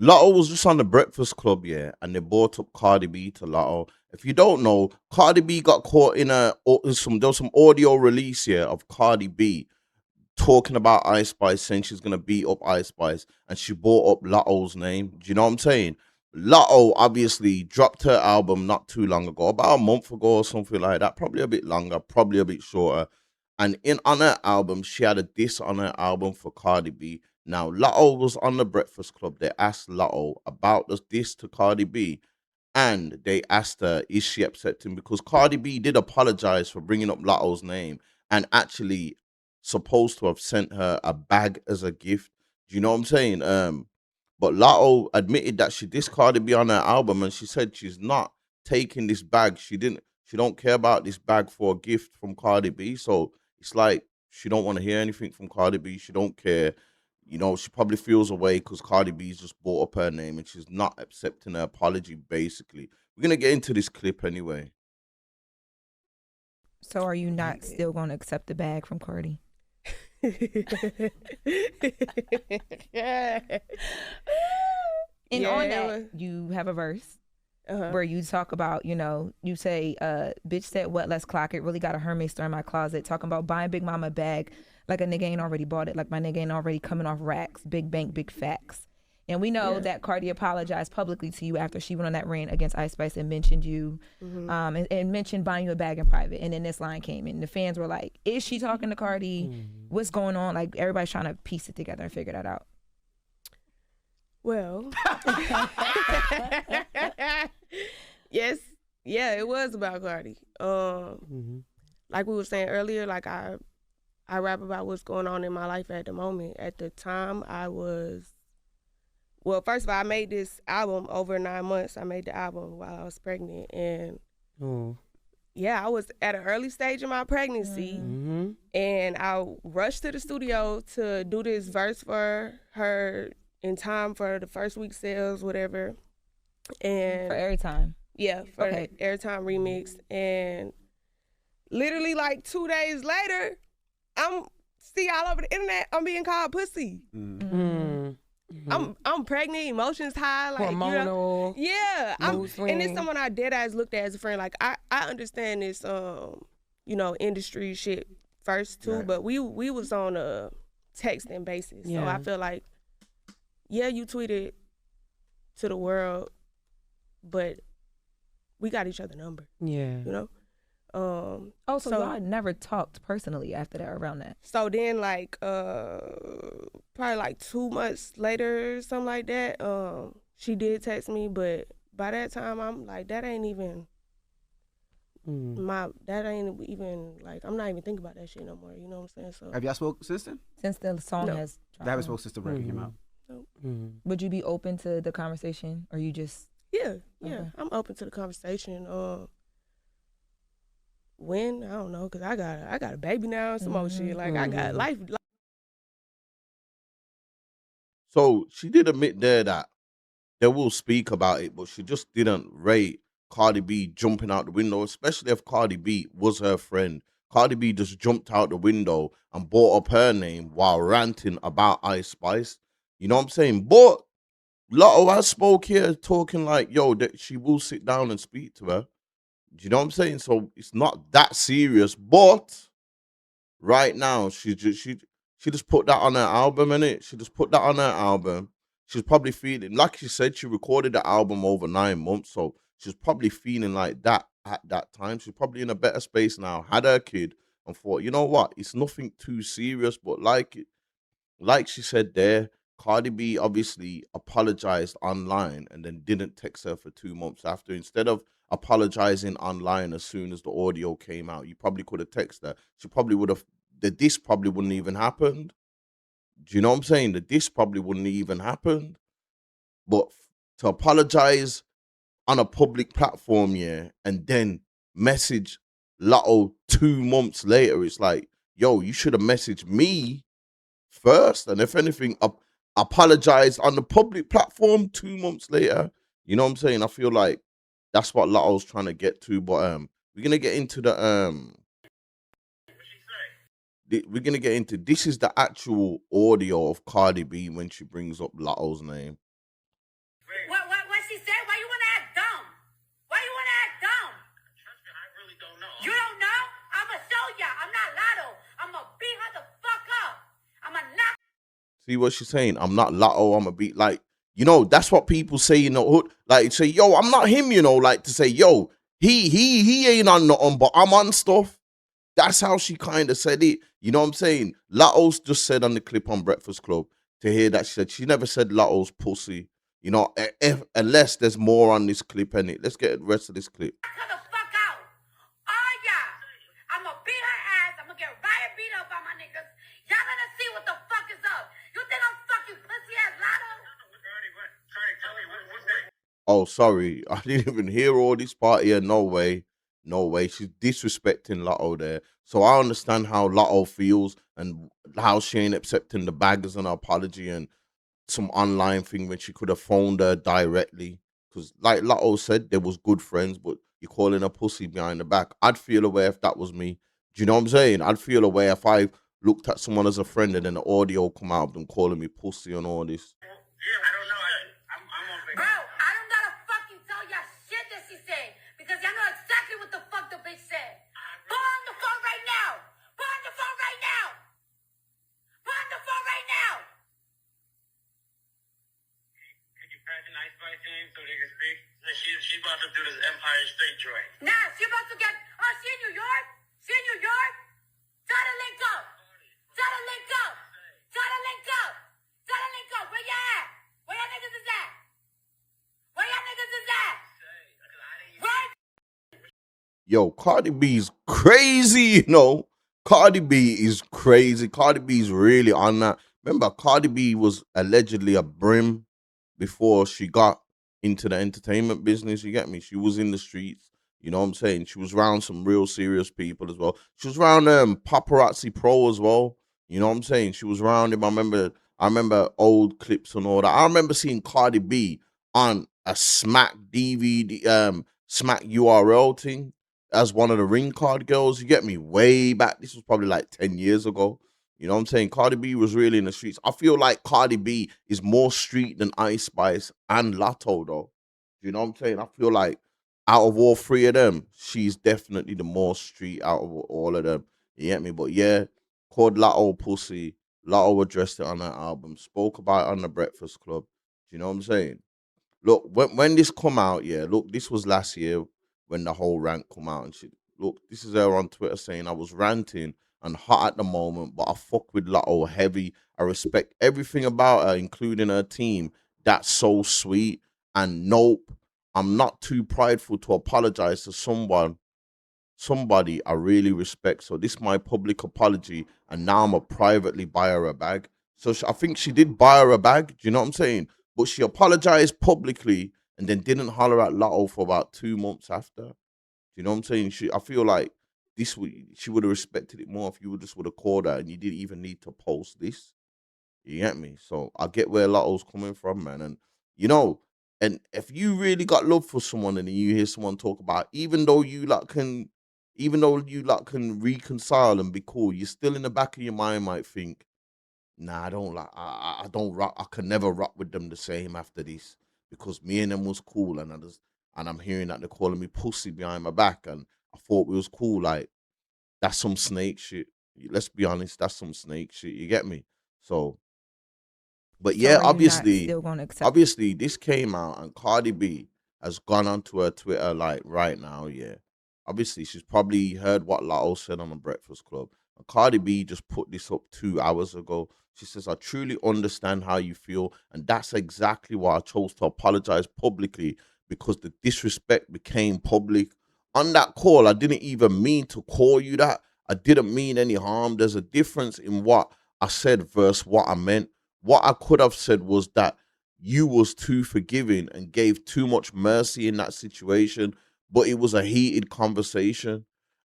Latto was just on the Breakfast Club, yeah, and they brought up Cardi B to Latto. If you don't know, Cardi B got caught in there was some audio release here of Cardi B talking about Ice Spice, saying she's gonna beat up Ice Spice, and she brought up Latto's name. Do you know what I'm saying? Latto obviously dropped her album not too long ago, about a month ago or something like that. Probably a bit longer, probably a bit shorter. And in on her album, she had a diss on her album for Cardi B. Now, Latto was on the Breakfast Club. They asked Latto about this diss to Cardi B, and they asked her, is she accepting? Because Cardi B did apologize for bringing up Latto's name and actually supposed to have sent her a bag as a gift. Do you know what I'm saying? But Latto admitted that she dissed Cardi B on her album, and she said she's not taking this bag. She don't care about this bag for a gift from Cardi B. So it's like she don't want to hear anything from Cardi B. She don't care. You know, she probably feels away because Cardi B's just brought up her name and she's not accepting her apology, basically. We're going to get into this clip anyway. So are you not still going to accept the bag from Cardi? And on that, you have a verse where you talk about, you say, bitch said what, let's clock it. Really got a Hermes store in my closet. Talking about buying Big Mama a bag like a nigga ain't already bought it. Like my nigga ain't already coming off racks. Big bank, big facts. And we know that Cardi apologized publicly to you after she went on that rant against Ice Spice and mentioned you, and mentioned buying you a bag in private. And then this line came in. The fans were like, is she talking to Cardi? What's going on? Like, everybody's trying to piece it together and figure that out. Well, yes, yeah, it was about Cardi. Like we were saying earlier, like I rap about what's going on in my life at the moment. At the time, well, first of all, I made this album over 9 months. I made the album while I was pregnant, and yeah, I was at an early stage in my pregnancy, and I rushed to the studio to do this verse for her in time for the first week sales, whatever. And for Airtime. Yeah, for the Airtime remix. And literally like 2 days later, I'm all over the internet, I'm being called pussy. I'm pregnant, emotions high, like hormonal. Yeah, and it's someone I dead eyes looked at as a friend. Like I understand this, industry shit first too, but we was on a texting basis, so I feel like, yeah, you tweeted to the world, but we got each other number. Yeah, so y'all never talked personally after that, around that. So then, like, probably like 2 months later, something like that, she did text me, but by that time, I'm like, that ain't even like, I'm not even thinking about that shit no more. You know what I'm saying? So have y'all spoke since then? Since the song has dropped? They haven't spoke since the record came out. Would you be open to the conversation, or you just? Yeah, I'm open to the conversation. When? I don't know, cause I got a baby now and some more shit. Like I got life. So she did admit there that they will speak about it, but she just didn't rate Cardi B jumping out the window, especially if Cardi B was her friend. Cardi B just jumped out the window and brought up her name while ranting about Ice Spice. You know what I'm saying? But Latto has spoke here talking like, yo, that she will sit down and speak to her. Do you know what I'm saying? So it's not that serious, but right now she just put that on her album, innit? She just put that on her album. She's probably feeling, like she said, she recorded the album over 9 months, so she's probably feeling like that at that time. She's probably in a better space now, had her kid, and thought, you know what? It's nothing too serious, but like she said there, Cardi B obviously apologized online and then didn't text her for 2 months after. Instead of apologizing online as soon as the audio came out, you probably could have texted her. She probably would have, the diss probably wouldn't even happened. Do you know what I'm saying? The diss probably wouldn't even happened. But to apologize on a public platform, and then message Latto 2 months later, it's like, yo, you should have messaged me first, and if anything, apologize on the public platform 2 months later. You know what I'm saying? I feel like that's what Latto's trying to get to. But we're gonna get into this is the actual audio of Cardi B when she brings up Latto's name. See what she's saying? I'm not Latto. I'm a beat like, you know, that's what people say in the hood. Like say, yo, I'm not him, you know, like to say, yo, he ain't on nothing, but I'm on stuff. That's how she kind of said it. You know what I'm saying? Latto's just said on the clip on Breakfast Club to hear that she never said Latto's pussy. You know, unless there's more on this clip, and it. Let's get the rest of this clip. Cut the fuck out. All y'all. I'm gonna beat her ass. I'm gonna get riot beat up by my niggas. Y'all gonna see what the fuck is up. You think I'm fucking pussy ass Latto? Oh, sorry. I didn't even hear all this part here. No way. No way. She's disrespecting Latto there. So I understand how Latto feels and how she ain't accepting the bag as an apology and some online thing when she could have phoned her directly. Because like Latto said, they was good friends, but you're calling a pussy behind the back. I'd feel away if that was me. Do you know what I'm saying? I'd feel away if I looked at someone as a friend and then the audio come out of them calling me pussy and all this. Yeah, I don't know. Bro, I don't gotta fucking tell y'all shit that she said because y'all know exactly what the fuck the bitch said. Put her on the phone right now. Put her on the phone right now. Put her on the phone right now. Could you pass an ice spice in so they can speak? She's about to do this Empire State Joint. Nah, she about to get. Oh, she in New York? She in New York? Try to link up. Try to link up. Try to link up. Try to link up. Where y'all at? Where y'all niggas is at? Where y'all niggas is at? Right? Yo, Cardi B's crazy, you know. Cardi B is crazy. Cardi B's really on that. Remember, Cardi B was allegedly a brim before she got into the entertainment business. You get me? She was in the streets. You know what I'm saying? She was around some real serious people as well. She was around Paparazzi Pro as well. You know what I'm saying? She was around him. I remember old clips and all that. I remember seeing Cardi B on a Smack DVD, Smack URL thing as one of the ring card girls. You get me? Way back. This was probably like 10 years ago. You know what I'm saying? Cardi B was really in the streets. I feel like Cardi B is more street than Ice Spice and Latto, though. You know what I'm saying? I feel like out of all three of them, she's definitely the more street out of all of them. You get me? But yeah, called Latto Pussy. Latto addressed it on that album, spoke about it on the Breakfast Club. You know what I'm saying? Look, when this come out, yeah, look, this was last year when the whole rant come out and shit. Look, this is her on Twitter saying I was ranting and hot at the moment, but I fuck with Latto heavy. I respect everything about her, including her team. That's so sweet. And nope, I'm not too prideful to apologize to somebody I really respect. So this is my public apology, and now I'm a privately buy her a bag. So I think she did buy her a bag. Do you know what I'm saying? But she apologized publicly and then didn't holler at Latto for about 2 months after. Do you know what I'm saying? I feel like she would have respected it more if you would have called her and you didn't even need to post this. You get me? So I get where Latto's coming from, man. And you know, and if you really got love for someone and you hear someone talk about, even though you like can reconcile and be cool, you still in the back of your mind might think, nah, I don't like I don't rock, I can never rock with them the same after this because me and them was cool and I'm hearing that they're calling me pussy behind my back and I thought we was cool. Like that's some snake shit. Let's be honest, that's some snake shit. You get me? So but So yeah, are you not still gonna accept? obviously this came out and Cardi B has gone onto her Twitter like right now, yeah. Obviously she's probably heard what Latto said on the Breakfast Club. And Cardi B just put this up 2 hours ago. She says, I truly understand how you feel, and that's exactly why I chose to apologize publicly because the disrespect became public. On that call, I didn't even mean to call you that. I didn't mean any harm. There's a difference in what I said versus what I meant. What I could have said was that you was too forgiving and gave too much mercy in that situation, but it was a heated conversation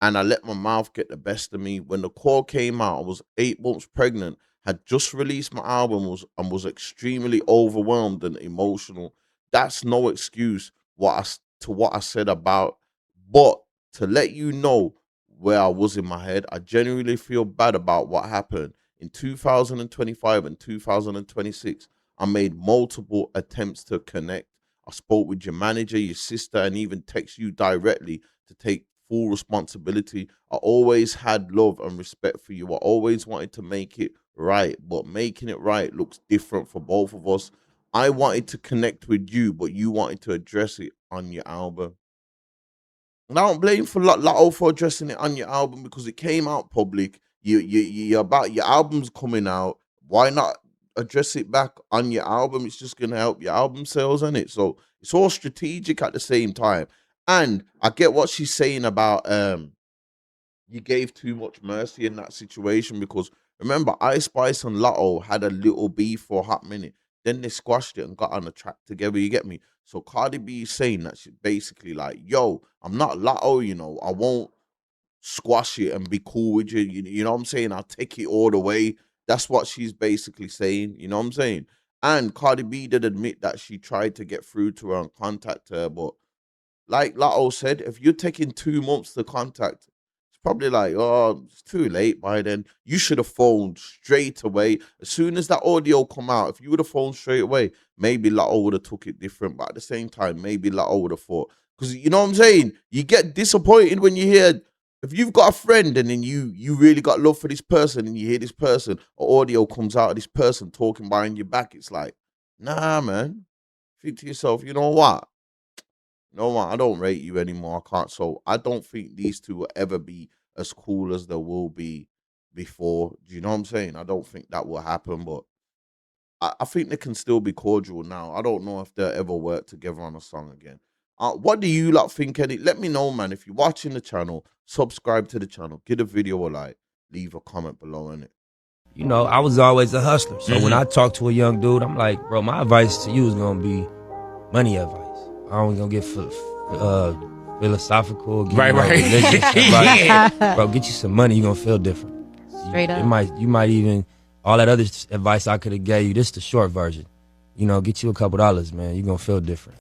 and I let my mouth get the best of me. When the call came out, I was 8 months pregnant, had just released my album and was extremely overwhelmed and emotional. That's no excuse to what I said about, but to let you know where I was in my head, I genuinely feel bad about what happened in 2025 and 2026. I made multiple attempts to connect. I spoke with your manager, your sister, and even text you directly to take full responsibility. I always had love and respect for you. I always wanted to make it right, but making it right looks different for both of us. I wanted to connect with you, but you wanted to address it on your album. And I don't blame for Latto for addressing it on your album because it came out public. You about your album's coming out. Why not address it back on your album? It's just gonna help your album sales, isn't it? So it's all strategic at the same time. And I get what she's saying about you gave too much mercy in that situation because remember, Ice Spice and Latto had a little beef for a hot minute. Then they squashed it and got on the track together. You get me? So Cardi B is saying that she's basically like, yo, I'm not Latto, you know, I won't squash it and be cool with you. You know what I'm saying? I'll take it all the way. That's what she's basically saying. You know what I'm saying? And Cardi B did admit that she tried to get through to her and contact her, but like Latto said, if you're taking 2 months to contact, it's probably like, oh, it's too late by then. You should have phoned straight away. As soon as that audio come out, if you would have phoned straight away, maybe Latto would have took it different. But at the same time, maybe Latto would have thought. Because you know what I'm saying? You get disappointed when you hear, if you've got a friend and then you really got love for this person and you hear this person, or audio comes out of this person talking behind your back, it's like, nah, man. Think to yourself, you know what? No, I don't rate you anymore. I can't. So I don't think these two will ever be as cool as they will be before. Do you know what I'm saying? I don't think that will happen, but I think they can still be cordial now. I don't know if they'll ever work together on a song again. What do you lot think, Eddie? Let me know, man. If you're watching the channel, subscribe to the channel, give the video a like, leave a comment below in it. You know, I was always a hustler. So when I talk to a young dude, I'm like, bro, my advice to you is going to be money advice. I don't gonna get philosophical, get religious advice. Bro, get you some money, you're gonna feel different. Straight up. You might even, all that other advice I could have gave you, this is the short version. You know, get you a couple dollars, man, you're gonna feel different.